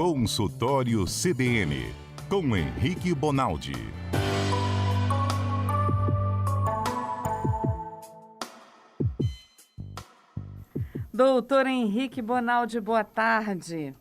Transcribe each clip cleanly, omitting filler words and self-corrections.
Consultório CBN, com Henrique Bonaldi. Doutor Henrique Bonaldi, boa tarde.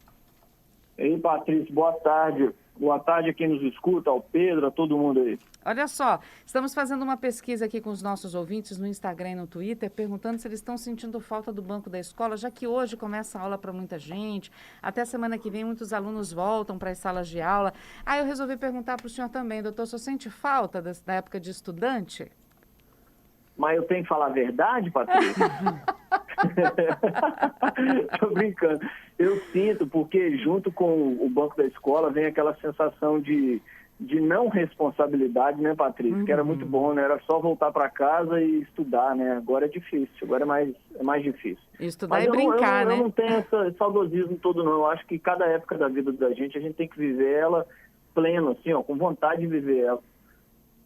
Ei, Patrícia, boa tarde. Boa tarde a quem nos escuta, ao Pedro, a todo mundo aí. Olha só, estamos fazendo uma pesquisa aqui com os nossos ouvintes no Instagram e no Twitter, perguntando se eles estão sentindo falta do banco da escola, já que hoje começa a aula para muita gente, até semana que vem muitos alunos voltam para as salas de aula. Aí eu resolvi perguntar para o senhor também, doutor, o senhor sente falta da época de estudante? Mas eu tenho que falar a verdade, Patrícia? Tô brincando. Eu sinto, porque junto com o banco da escola vem aquela sensação de não responsabilidade, né, Patrícia? Que era muito bom, né? Era só voltar para casa e estudar, né? Agora é difícil, agora é mais difícil. Estudar Mas e brincar, né? Eu não tenho esse saudosismo todo, não. Eu acho que cada época da vida da gente, a gente tem que viver ela plena, assim, ó, com vontade de viver ela.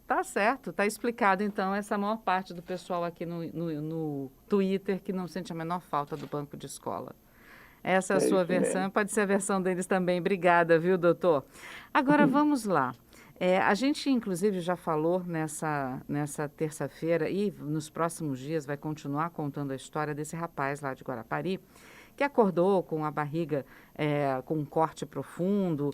Tá certo, tá explicado então essa maior parte do pessoal aqui no Twitter que não sente a menor falta do banco de escola. Essa é a sua versão, mesmo. pode ser a versão deles também. Obrigada, viu, doutor? Agora vamos lá. A gente, inclusive, já falou nessa terça-feira e nos próximos dias vai continuar contando a história desse rapaz lá de Guarapari, que acordou com a barriga com um corte profundo,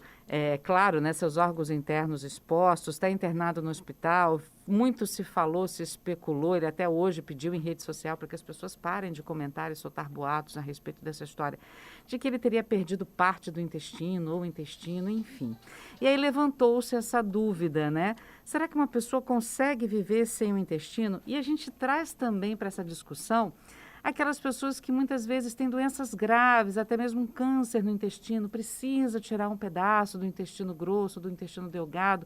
claro, né, seus órgãos internos expostos, está internado no hospital. Muito se falou, se especulou, ele até hoje pediu em rede social para que as pessoas parem de comentar e soltar boatos a respeito dessa história, de que ele teria perdido parte do intestino ou intestino, enfim. E aí levantou-se essa dúvida, né? Será que uma pessoa consegue viver sem o intestino? E a gente traz também para essa discussão aquelas pessoas que muitas vezes têm doenças graves, até mesmo um câncer no intestino, precisa tirar um pedaço do intestino grosso, do intestino delgado.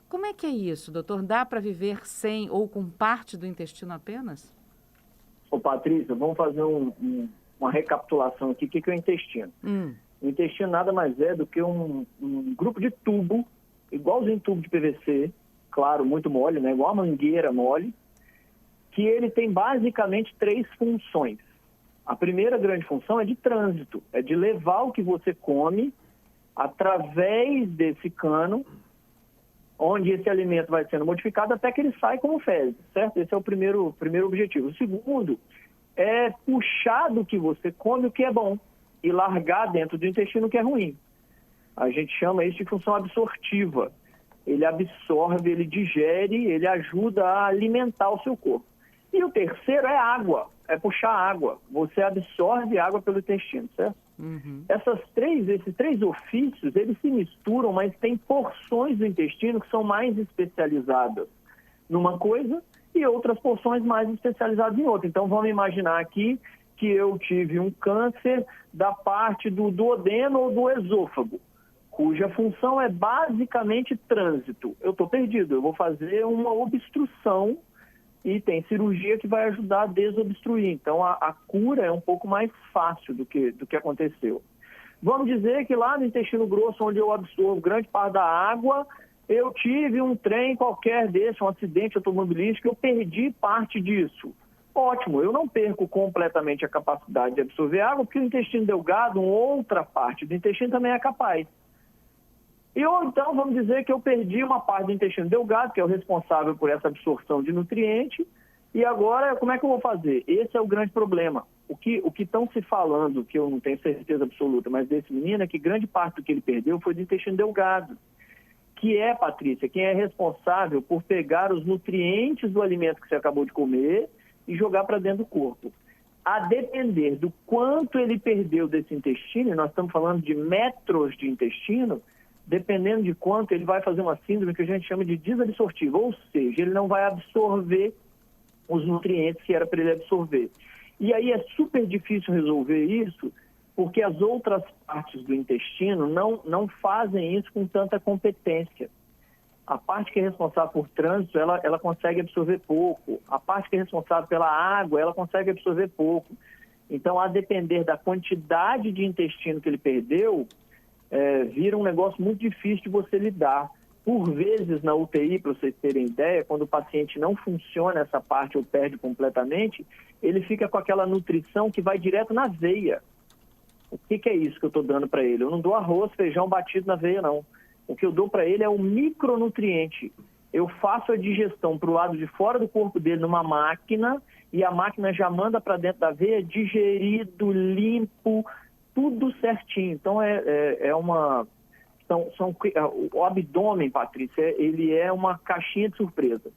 Como é que é isso, doutor? Dá para viver sem ou com parte do intestino apenas? Ô, Patrícia, vamos fazer uma recapitulação aqui. O que é o intestino? O intestino nada mais é do que um grupo de tubo, igualzinho tubo de PVC, claro, muito mole, né? Igual a mangueira mole, que ele tem basicamente 3 funções. A primeira grande função é de trânsito, é de levar o que você come através desse cano, onde esse alimento vai sendo modificado até que ele sai como fezes, certo? Esse é o primeiro objetivo. O segundo é puxar do que você come o que é bom e largar dentro do intestino o que é ruim. A gente chama isso de função absortiva. Ele absorve, ele digere, ele ajuda a alimentar o seu corpo. E o terceiro é água, é puxar água. Você absorve água pelo intestino, certo? Esses três ofícios, eles se misturam, mas tem porções do intestino que são mais especializadas numa coisa e outras porções mais especializadas em outra. Então, vamos imaginar aqui que eu tive um câncer da parte do duodeno ou do esôfago, cuja função é basicamente trânsito. Eu estou perdido, eu vou fazer uma obstrução e tem cirurgia que vai ajudar a desobstruir. Então, a cura é um pouco mais fácil do que aconteceu. Vamos dizer que lá no intestino grosso, onde eu absorvo grande parte da água, eu tive um trem qualquer desse, um acidente automobilístico, eu perdi parte disso. Ótimo, eu não perco completamente a capacidade de absorver água, porque o intestino delgado, uma outra parte do intestino também é capaz. Ou então, vamos dizer que eu perdi uma parte do intestino delgado, que é o responsável por essa absorção de nutriente, e agora, como é que eu vou fazer? Esse é o grande problema. O que estão se falando, que eu não tenho certeza absoluta, mas desse menino, é que grande parte do que ele perdeu foi do intestino delgado, que é, Patrícia, quem é responsável por pegar os nutrientes do alimento que você acabou de comer e jogar para dentro do corpo. A depender do quanto ele perdeu desse intestino, e nós estamos falando de metros de intestino, dependendo de quanto, ele vai fazer uma síndrome que a gente chama de desabsortiva, ou seja, ele não vai absorver os nutrientes que era para ele absorver. E aí é super difícil resolver isso, porque as outras partes do intestino não fazem isso com tanta competência. A parte que é responsável por trânsito, ela consegue absorver pouco. A parte que é responsável pela água, ela consegue absorver pouco. Então, a depender da quantidade de intestino que ele perdeu, vira um negócio muito difícil de você lidar. Por vezes, na UTI, para vocês terem ideia, quando o paciente não funciona essa parte ou perde completamente, ele fica com aquela nutrição que vai direto na veia. O que é isso que eu estou dando para ele? Eu não dou arroz, feijão batido na veia, não. O que eu dou para ele é um micronutriente. Eu faço a digestão para o lado de fora do corpo dele numa máquina e a máquina já manda para dentro da veia digerido, limpo, tudo certinho. Então, o abdômen, Patrícia, ele é uma caixinha de surpresa.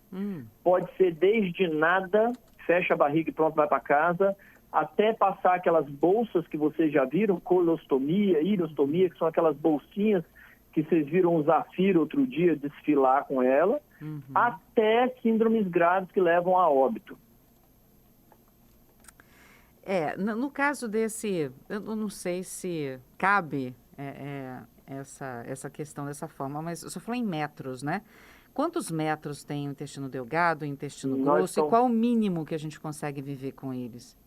Pode ser desde nada, fecha a barriga e pronto, vai para casa, até passar aquelas bolsas que vocês já viram, colostomia, ileostomia, que são aquelas bolsinhas que vocês viram o Zafiro outro dia desfilar com ela, até síndromes graves que levam a óbito. No caso desse, eu não sei se cabe essa questão dessa forma, mas eu só falei em metros, né? Quantos metros tem o intestino delgado, o intestino grosso, e qual o mínimo que a gente consegue viver com eles?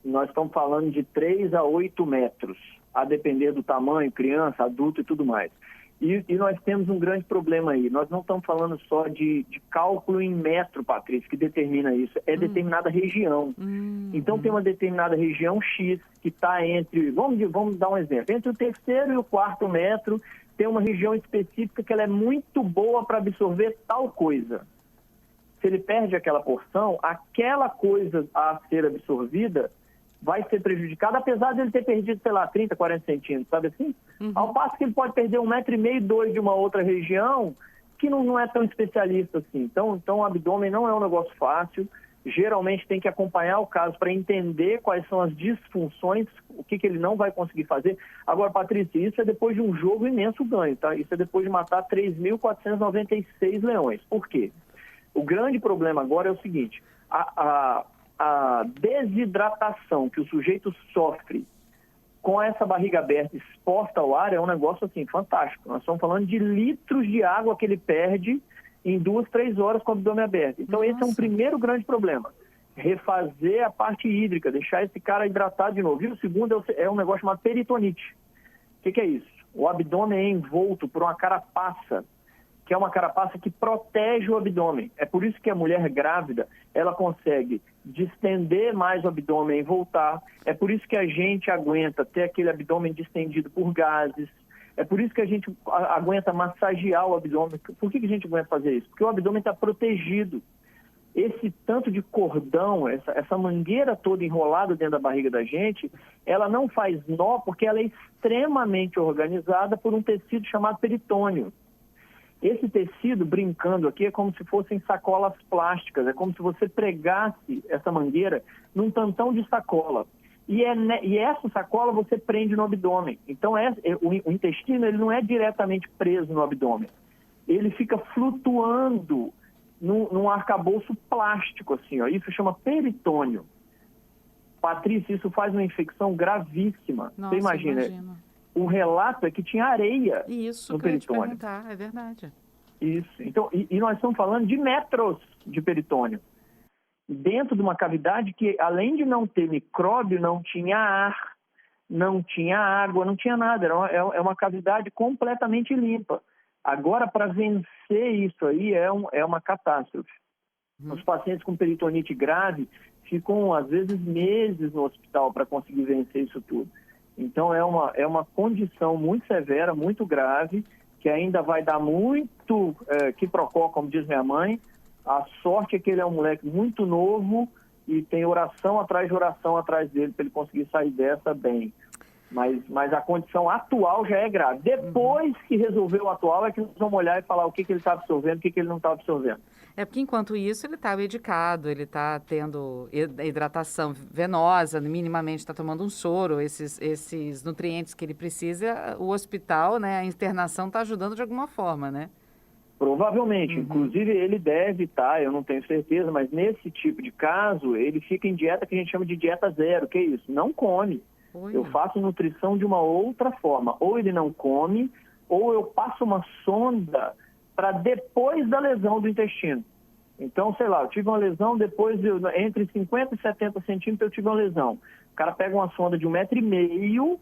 Nós estamos falando de 3 a 8 metros, a depender do tamanho, criança, adulto e tudo mais. E nós temos um grande problema aí. Nós não estamos falando só de cálculo em metro, Patrícia, que determina isso. É determinada região. Então, tem uma determinada região X que está entre... Vamos dar um exemplo. Entre o 3º e o 4º metro, tem uma região específica que ela é muito boa para absorver tal coisa. Se ele perde aquela porção, aquela coisa a ser absorvida vai ser prejudicado, apesar de ele ter perdido, sei lá, 30, 40 centímetros, sabe assim? Ao passo que ele pode perder 1,5 m, 2 de uma outra região, que não é tão especialista assim. Então, o abdômen não é um negócio fácil. Geralmente tem que acompanhar o caso para entender quais são as disfunções, o que ele não vai conseguir fazer. Agora, Patrícia, isso é depois de um jogo imenso ganho, tá? Isso é depois de matar 3.496 leões. Por quê? O grande problema agora é o seguinte, a desidratação que o sujeito sofre com essa barriga aberta exposta ao ar é um negócio assim fantástico. Nós estamos falando de litros de água que ele perde em 2, 3 horas com o abdômen aberto. Então, esse é um primeiro grande problema. Refazer a parte hídrica, deixar esse cara hidratado de novo. E o segundo é um negócio chamado peritonite. O que é isso? O abdômen é envolto por uma carapaça, que é uma carapaça que protege o abdômen. É por isso que a mulher grávida, ela consegue distender mais o abdômen e voltar. É por isso que a gente aguenta ter aquele abdômen distendido por gases. É por isso que a gente aguenta massagear o abdômen. Por que a gente aguenta fazer isso? Porque o abdômen está protegido. Esse tanto de cordão, essa mangueira toda enrolada dentro da barriga da gente, ela não faz nó porque ela é extremamente organizada por um tecido chamado peritônio. Esse tecido, brincando aqui, é como se fossem sacolas plásticas, é como se você pregasse essa mangueira num tantão de sacola. E essa sacola você prende no abdômen. Então, o intestino ele não é diretamente preso no abdômen. Ele fica flutuando num arcabouço plástico, assim, ó. Isso chama peritônio. Patrícia, isso faz uma infecção gravíssima. Nossa, você imagina. O relato é que tinha areia no peritônio. É verdade. Isso. Então, e nós estamos falando de metros de peritônio. Dentro de uma cavidade que, além de não ter micróbio, não tinha ar, não tinha água, não tinha nada. É uma cavidade completamente limpa. Agora, para vencer isso aí, é uma catástrofe. Os pacientes com peritonite grave ficam, às vezes, meses no hospital para conseguir vencer isso tudo. Então, é uma condição muito severa, muito grave, que ainda vai dar muito quiprocó, como diz minha mãe. A sorte é que ele é um moleque muito novo e tem oração atrás de oração atrás dele para ele conseguir sair dessa bem. Mas a condição atual já é grave. Depois que resolver o atual é que nós vamos olhar e falar o que ele está absorvendo, o que ele não está absorvendo. É porque, enquanto isso, ele está medicado, ele está tendo hidratação venosa, minimamente está tomando um soro, esses nutrientes que ele precisa, o hospital, né, a internação está ajudando de alguma forma, né? Provavelmente. Inclusive, ele deve estar, eu não tenho certeza, mas nesse tipo de caso, ele fica em dieta que a gente chama de dieta zero. Que é isso? Não come. Eu faço nutrição de uma outra forma. Ou ele não come, ou eu passo uma sonda para depois da lesão do intestino. Então, sei lá, eu tive uma lesão depois, entre 50 e 70 centímetros eu tive uma lesão. O cara pega uma sonda de 1,5 m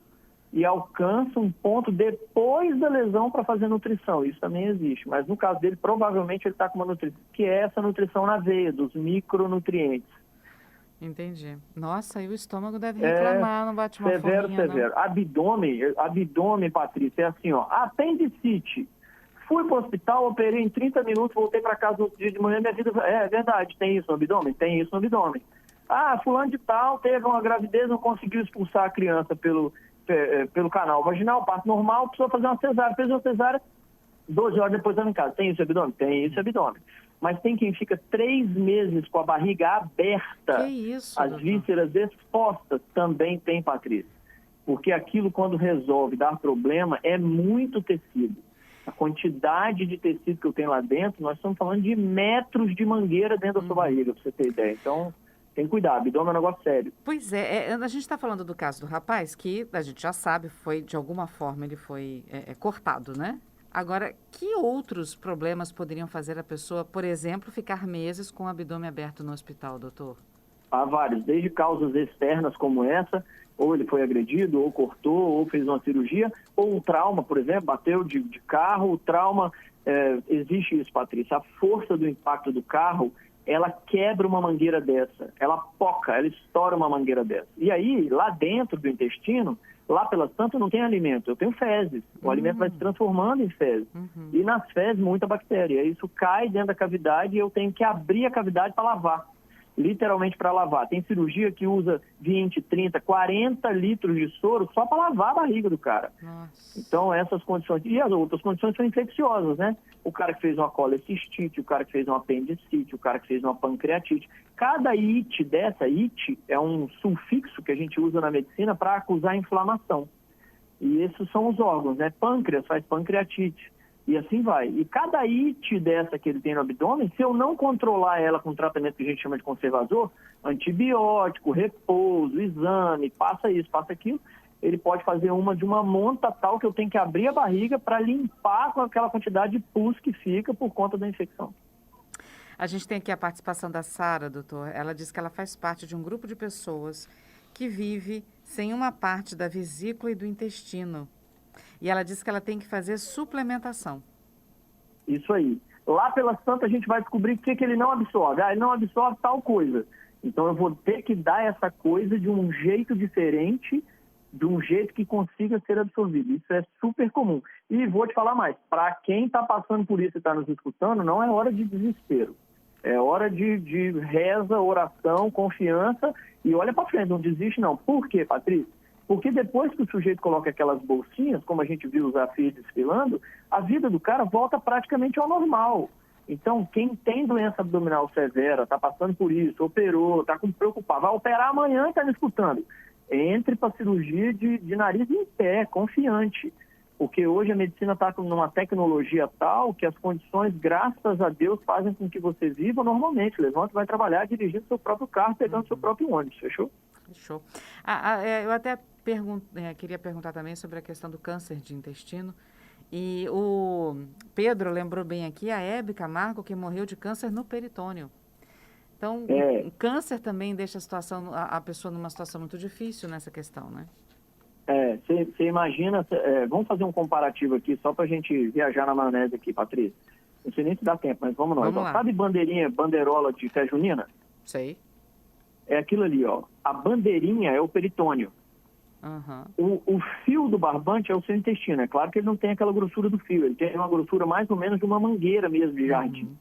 e alcança um ponto depois da lesão para fazer nutrição. Isso também existe. Mas no caso dele, provavelmente ele está com uma nutrição, que é essa nutrição na veia, dos micronutrientes. Entendi. Nossa, e o estômago deve reclamar, não bate uma Severo, fominha, severo. Abdômen, Patrícia, é assim, ó, apendicite. Fui pro hospital, operei em 30 minutos, voltei para casa no outro dia de manhã, minha vida... É verdade, tem isso no abdômen? Tem isso no abdômen. Ah, fulano de tal teve uma gravidez, não conseguiu expulsar a criança pelo canal vaginal, parto normal, precisou fazer uma cesárea. Fez uma cesárea, 12 horas depois estava em casa. Tem isso no abdômen? Tem isso no abdômen. Mas tem quem fica 3 meses com a barriga aberta, Que isso, as doutor? vísceras expostas, também tem, Patrícia. Porque aquilo, quando resolve dar problema, é muito tecido. A quantidade de tecido que eu tenho lá dentro, nós estamos falando de metros de mangueira dentro da sua barriga, para você ter ideia. Então, tem que cuidar, abdômen é um negócio sério. Pois é, a gente está falando do caso do rapaz, que a gente já sabe, foi de alguma forma ele foi cortado, né? Agora, que outros problemas poderiam fazer a pessoa, por exemplo, ficar meses com o abdômen aberto no hospital, doutor? Há vários, desde causas externas como essa, ou ele foi agredido, ou cortou, ou fez uma cirurgia, ou um trauma, por exemplo, bateu de carro, o trauma, existe isso, Patrícia, a força do impacto do carro, ela quebra uma mangueira dessa, ela poca, ela estoura uma mangueira dessa. E aí, lá dentro do intestino, lá pelas tantas não tem alimento, eu tenho fezes, o alimento vai se transformando em fezes. E nas fezes, muita bactéria, isso cai dentro da cavidade e eu tenho que abrir a cavidade para lavar. Literalmente para lavar. Tem cirurgia que usa 20, 30, 40 litros de soro só para lavar a barriga do cara. Nossa. Então, essas condições... E as outras condições são infecciosas, né? O cara que fez uma colecistite, o cara que fez uma apendicite, o cara que fez uma pancreatite. Cada it dessa, it é um sufixo que a gente usa na medicina para acusar inflamação. E esses são os órgãos, né? Pâncreas faz pancreatite. E assim vai. E cada it dessa que ele tem no abdômen, se eu não controlar ela com um tratamento que a gente chama de conservador, antibiótico, repouso, exame, passa isso, passa aquilo, ele pode fazer de uma monta tal que eu tenho que abrir a barriga para limpar com aquela quantidade de pus que fica por conta da infecção. A gente tem aqui a participação da Sara, doutor. Ela diz que ela faz parte de um grupo de pessoas que vive sem uma parte da vesícula e do intestino. E ela disse que ela tem que fazer suplementação. Isso aí. Lá pelas tantas a gente vai descobrir o que ele não absorve. Ah, ele não absorve tal coisa. Então eu vou ter que dar essa coisa de um jeito diferente, de um jeito que consiga ser absorvido. Isso é super comum. E vou te falar mais. Para quem está passando por isso e está nos escutando, não é hora de desespero. É hora de reza, oração, confiança e olha para frente. Não desiste não. Por quê, Patrícia? Porque depois que o sujeito coloca aquelas bolsinhas, como a gente viu os afios desfilando, a vida do cara volta praticamente ao normal. Então, quem tem doença abdominal severa, está passando por isso, operou, está preocupado, vai operar amanhã e está me escutando. Entre para cirurgia de nariz em pé, confiante. Porque hoje a medicina está numa tecnologia tal que as condições, graças a Deus, fazem com que você viva normalmente. Levanta e vai trabalhar dirigindo seu próprio carro, pegando seu próprio ônibus, fechou? Fechou. Eu até queria perguntar também sobre a questão do câncer de intestino. E o Pedro lembrou bem aqui a Hebe Camargo, que morreu de câncer no peritônio. Então, o câncer também deixa a pessoa numa situação muito difícil nessa questão, né? Você imagina... vamos fazer um comparativo aqui, só para a gente viajar na maionese aqui, Patrícia. Não sei nem se dá tempo, mas vamos lá. Sabe bandeirola de fé junina? Sei. É aquilo ali, ó. A bandeirinha é o peritônio. O fio do barbante é o seu intestino. É claro que ele não tem aquela grossura do fio. Ele tem uma grossura mais ou menos de uma mangueira mesmo de jardim.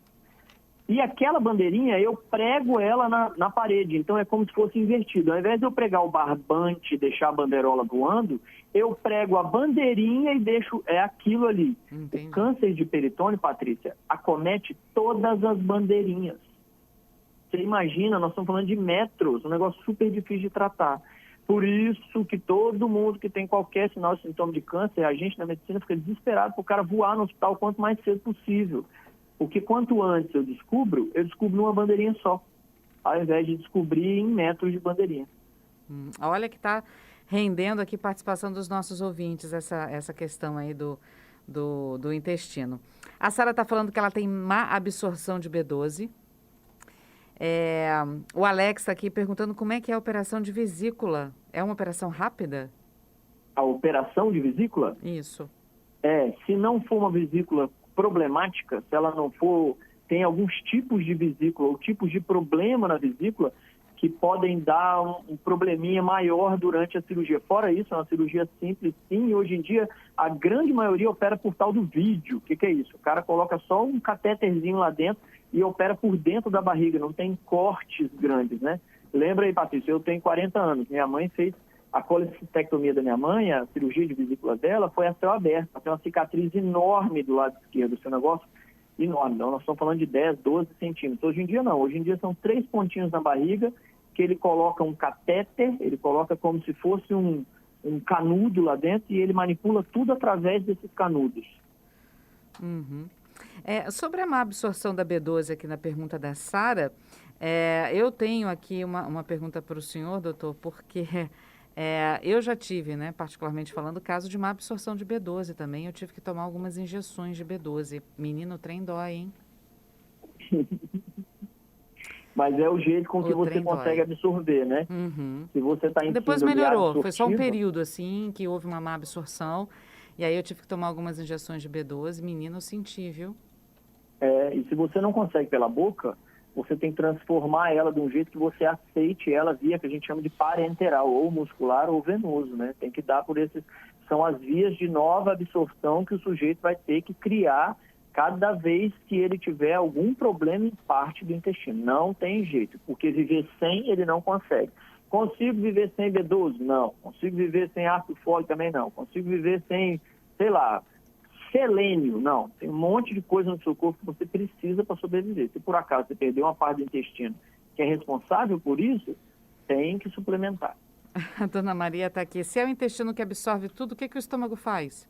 E aquela bandeirinha, eu prego ela na parede. Então é como se fosse invertido. Ao invés de eu pregar o barbante e deixar a bandeirola voando, eu prego a bandeirinha e deixo aquilo ali. Entendi. O câncer de peritônio, Patrícia, acomete todas as bandeirinhas. Você imagina, nós estamos falando de metros, um negócio super difícil de tratar. Por isso que todo mundo que tem qualquer sinal de sintoma de câncer, a gente na medicina fica desesperado para o cara voar no hospital o quanto mais cedo possível. Porque quanto antes eu descubro numa bandeirinha só, ao invés de descobrir em metros de bandeirinha. Olha que está rendendo aqui participação dos nossos ouvintes, essa questão aí do intestino. A Sara está falando que ela tem má absorção de B12. O Alex está aqui perguntando como é que é a operação de vesícula. É uma operação rápida? A operação de vesícula? Isso. Se não for uma vesícula problemática, se ela não for... Tem alguns tipos de vesícula ou tipos de problema na vesícula que podem dar um probleminha maior durante a cirurgia. Fora isso, é uma cirurgia simples, sim, e hoje em dia a grande maioria opera por tal do vídeo. O que é isso? O cara coloca só um catéterzinho lá dentro e opera por dentro da barriga, não tem cortes grandes, né? Lembra aí, Patrícia, eu tenho 40 anos, minha mãe fez a colecistectomia da minha mãe, a cirurgia de vesícula dela foi a céu aberto, ela tem uma cicatriz enorme do lado esquerdo, esse negócio enorme, então nós estamos falando de 10, 12 centímetros. Hoje em dia não, hoje em dia são 3 pontinhos na barriga, que ele coloca um catéter, ele coloca como se fosse um canudo lá dentro e ele manipula tudo através desses canudos. Uhum. Sobre a má absorção da B12 aqui na pergunta da Sara, eu tenho aqui uma pergunta para o senhor, doutor, porque eu já tive, né, particularmente falando, caso de má absorção de B12 também. Eu tive que tomar algumas injeções de B12. Menino, o trem dói, hein? Mas é o jeito com que você consegue absorver, né? Uhum. Se você está em Depois melhorou, foi só um período assim que houve uma má absorção. E aí eu tive que tomar algumas injeções de B12. Menino, eu senti, viu? E se você não consegue pela boca, você tem que transformar ela de um jeito que você aceite ela via que a gente chama de parenteral, ou muscular ou venoso, né? Tem que dar por esses... São as vias de nova absorção que o sujeito vai ter que criar cada vez que ele tiver algum problema em parte do intestino. Não tem jeito, porque viver sem ele não consegue. Consigo viver sem B12? Não. Consigo viver sem ácido fólico? Também não. Consigo viver sem, sei lá, selênio? Não. Tem um monte de coisa no seu corpo que você precisa para sobreviver. Se por acaso você perdeu uma parte do intestino que é responsável por isso, tem que suplementar. A dona Maria está aqui. Se é o intestino que absorve tudo, o que o estômago faz?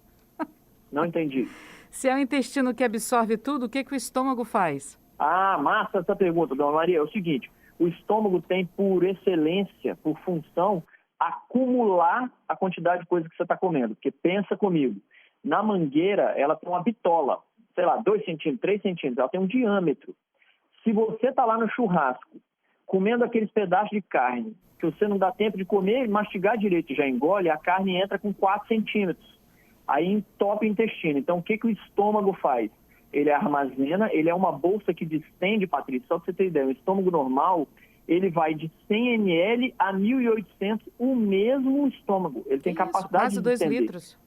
Não entendi. Se é o intestino que absorve tudo, o que o estômago faz? Massa essa pergunta, dona Maria. É o seguinte, o estômago tem por excelência, por função, acumular a quantidade de coisa que você está comendo. Porque pensa comigo, na mangueira ela tem uma bitola, sei lá, 2 centímetros, 3 centímetros, ela tem um diâmetro. Se você está lá no churrasco, comendo aqueles pedaços de carne, que você não dá tempo de comer e mastigar direito e já engole, a carne entra com 4 centímetros. Aí entope o intestino. Então, o que o estômago faz? Ele armazena, ele é uma bolsa que distende, Patrícia, só para você ter ideia, o estômago normal, ele vai de 100 ml a 1.800, o mesmo estômago. Ele tem capacidade de distender. Quase 2 litros.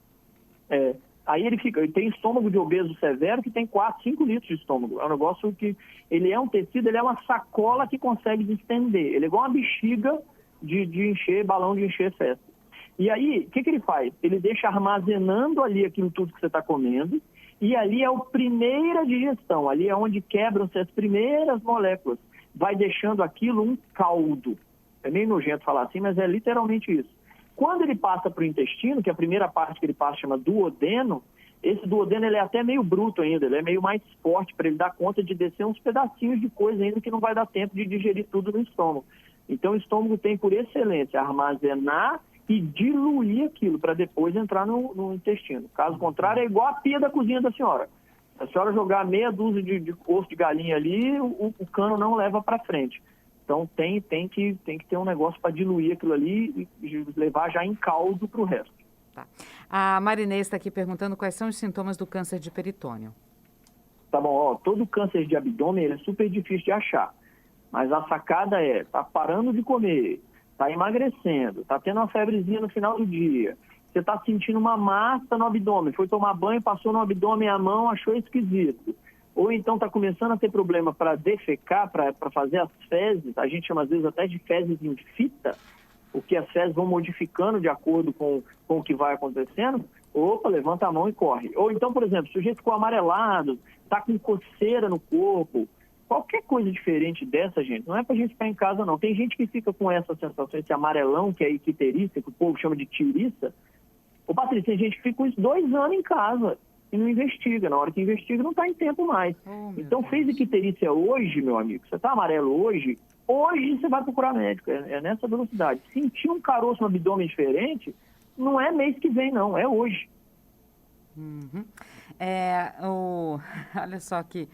Aí ele tem estômago de obeso severo que tem 4, 5 litros de estômago. É um negócio que, ele é um tecido, ele é uma sacola que consegue distender. Ele é igual uma bexiga de encher, balão de encher festa. E aí, o que ele faz? Ele deixa armazenando ali aquilo tudo que você está comendo, e ali é a primeira digestão, ali é onde quebram-se as primeiras moléculas. Vai deixando aquilo um caldo. É meio nojento falar assim, mas é literalmente isso. Quando ele passa para o intestino, que a primeira parte que ele passa chama duodeno, esse duodeno ele é até meio bruto ainda, ele é meio mais forte para ele dar conta de descer uns pedacinhos de coisa ainda que não vai dar tempo de digerir tudo no estômago. Então o estômago tem por excelência armazenar e diluir aquilo para depois entrar no intestino. Caso contrário, é igual a pia da cozinha da senhora. Se a senhora jogar meia dúzia de osso de galinha ali, o cano não leva para frente. Então tem que ter um negócio para diluir aquilo ali e levar já em caldo para o resto. Tá. A Marinês está aqui perguntando quais são os sintomas do câncer de peritônio. Tá bom, todo câncer de abdômen ele é super difícil de achar. Mas a sacada tá parando de comer, tá emagrecendo, tá tendo uma febrezinha no final do dia, você tá sentindo uma massa no abdômen, foi tomar banho, passou no abdômen a mão, achou esquisito. Ou então tá começando a ter problema para defecar, para fazer as fezes, a gente chama às vezes até de fezes em fita, porque as fezes vão modificando de acordo com o que vai acontecendo. Opa, levanta a mão e corre. Ou então, por exemplo, o sujeito ficou amarelado, tá com coceira no corpo, qualquer coisa diferente dessa, gente, não é pra gente ficar em casa, não. Tem gente que fica com essa sensação, esse amarelão, que é icterícia, que o povo chama de tiriça. Ô, Patrícia, tem gente que fica com isso 2 anos em casa e não investiga. Na hora que investiga, não tá em tempo mais. Então, fez icterícia hoje, meu amigo, você tá amarelo hoje você vai procurar médico. É nessa velocidade. Sentir um caroço no abdômen diferente, não é mês que vem, não. É hoje. Uhum. Olha só que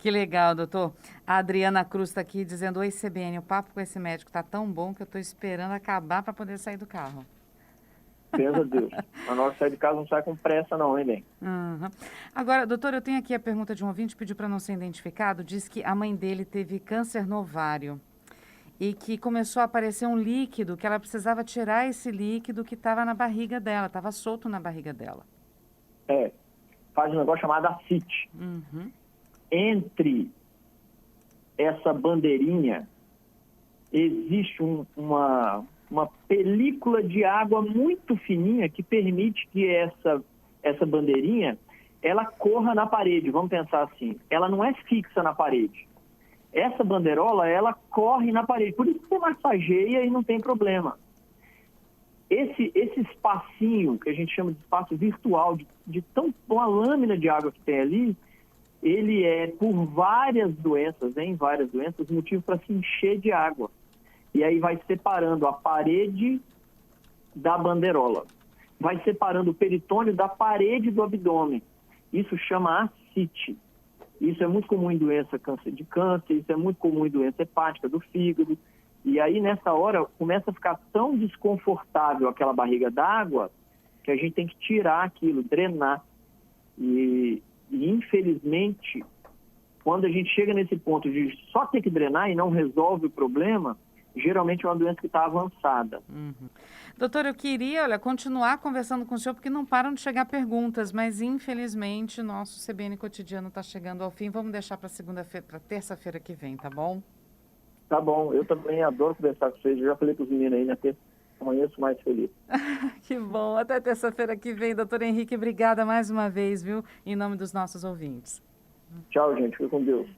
legal, doutor. A Adriana Cruz está aqui dizendo: oi, CBN, o papo com esse médico está tão bom que eu estou esperando acabar para poder sair do carro. Graças a Deus. A nossa sair de casa não sai com pressa não, hein, bem? Uhum. Agora, doutor, eu tenho aqui a pergunta de um ouvinte, pediu para não ser identificado, diz que a mãe dele teve câncer no ovário. e que começou a aparecer um líquido, que ela precisava tirar esse líquido que estava na barriga dela, estava solto na barriga dela. Faz um negócio chamado ascite. Entre essa bandeirinha existe uma película de água muito fininha que permite que essa bandeirinha ela corra na parede. Vamos pensar assim, ela não é fixa na parede. Essa bandeirola, ela corre na parede, por isso você massageia e não tem problema. Esse espacinho, que a gente chama de espaço virtual, de tão uma lâmina de água que tem ali, ele é, por várias doenças, motivo para se encher de água. E aí vai separando a parede da bandeirola. Vai separando o peritônio da parede do abdômen. Isso chama ascite. Isso é muito comum em doença de câncer, isso é muito comum em doença hepática do fígado. E aí, nessa hora, começa a ficar tão desconfortável aquela barriga d'água que a gente tem que tirar aquilo, drenar. E infelizmente, quando a gente chega nesse ponto de só ter que drenar e não resolve o problema, geralmente é uma doença que está avançada. Doutor, eu queria, continuar conversando com o senhor, porque não param de chegar perguntas, mas infelizmente nosso CBN Cotidiano está chegando ao fim. Vamos deixar para segunda-feira, para terça-feira que vem, tá bom? Tá bom, eu também adoro conversar com vocês. Eu já falei para os meninos aí, na terça, amanhã eu sou mais feliz. Que bom, até terça-feira que vem. Doutor Henrique, obrigada mais uma vez, viu? Em nome dos nossos ouvintes. Tchau, gente. Fique com Deus.